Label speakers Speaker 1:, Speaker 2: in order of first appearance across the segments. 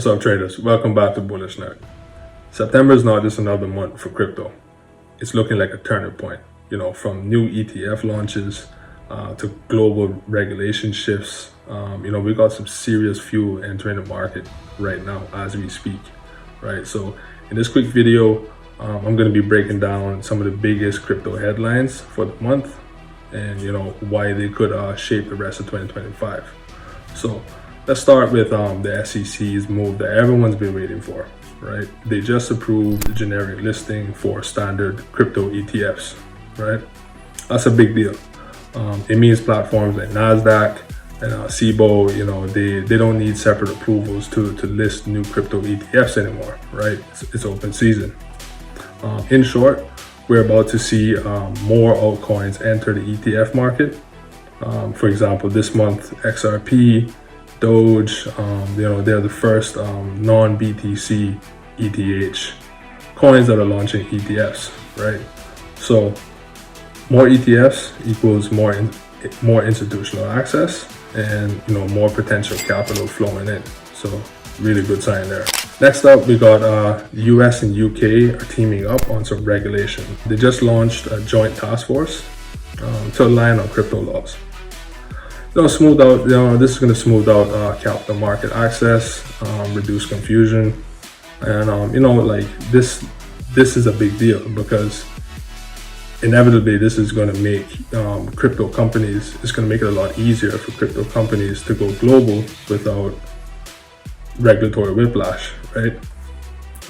Speaker 1: What's up, traders? Welcome back to Bullish. September is not just another month for crypto. It's looking like a turning point, from new ETF launches to global regulation shifts. We got some serious fuel entering the market right now as we speak, right? So in this quick video, I'm going to be breaking down some of the biggest crypto headlines for the month and, why they could shape the rest of 2025. So let's start with the SEC's move that everyone's been waiting for, right? They just approved the generic listing for standard crypto ETFs, right? That's a big deal. It means platforms like NASDAQ and CBOE, they don't need separate approvals to list new crypto ETFs anymore, right? It's open season. In short, we're about to see more altcoins enter the ETF market. For example, this month, XRP, DOGE, they're the first non-BTC ETH coins that are launching ETFs, right? So more ETFs equals more institutional access and more potential capital flowing in. So really good sign there. Next up, we got US and UK are teaming up on some regulation. They just launched a joint task force to align on crypto laws. This is going to smooth out capital market access, reduce confusion, and this is a big deal because inevitably this is going to make crypto companies. It's going to make it a lot easier for crypto companies to go global without regulatory whiplash, right?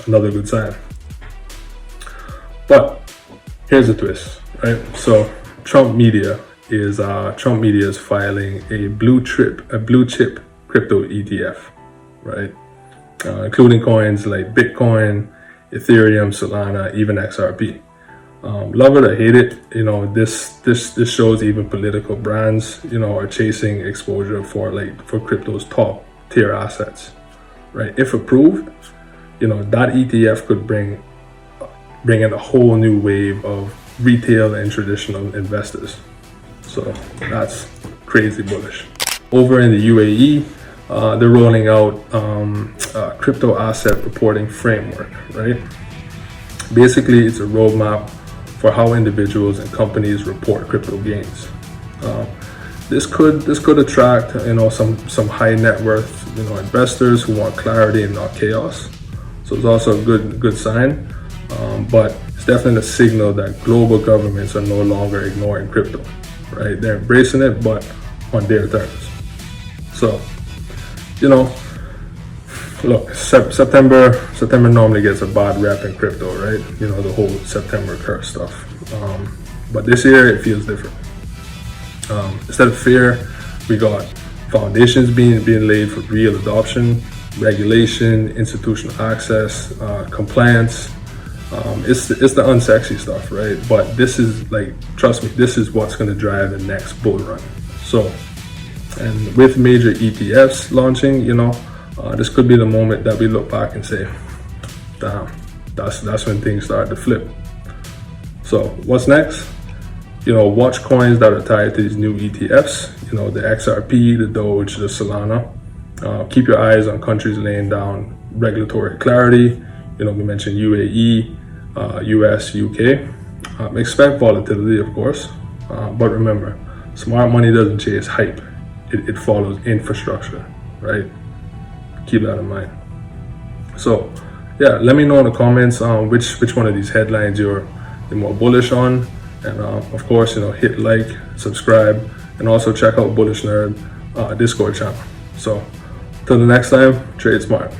Speaker 1: Another good sign. But here's a twist, right? So Trump Media is filing a blue chip crypto ETF, right? Including coins like Bitcoin, Ethereum, Solana, even XRP. Love it or hate it, this shows even political brands, are chasing exposure for crypto's top tier assets, right? If approved, that ETF could bring in a whole new wave of retail and traditional investors. So that's crazy bullish. Over in the UAE, they're rolling out a crypto asset reporting framework, right? Basically, it's a roadmap for how individuals and companies report crypto gains. This could attract some high net worth investors who want clarity and not chaos. So it's also a good sign, but it's definitely a signal that global governments are no longer ignoring crypto. Right, they're embracing it, but on their terms. So, look, September normally gets a bad rep in crypto, right? The whole September curse stuff. But this year it feels different. Instead of fear, we got foundations being laid for real adoption, regulation, institutional access, compliance. It's the unsexy stuff, right? But this is trust me, this is what's going to drive the next bull run. So, and with major ETFs launching, this could be the moment that we look back and say, damn, that's when things start to flip. So what's next? Watch coins that are tied to these new ETFs, the XRP, the DOGE, the Solana. Keep your eyes on countries laying down regulatory clarity. We mentioned UAE, US, UK. Expect volatility, of course, but remember, smart money doesn't chase hype. It follows infrastructure, right? Keep that in mind. So, yeah, let me know in the comments which one of these headlines you're more bullish on, and of course, hit like, subscribe, and also check out Bullish Nerd Discord channel. So, till the next time, trade smart.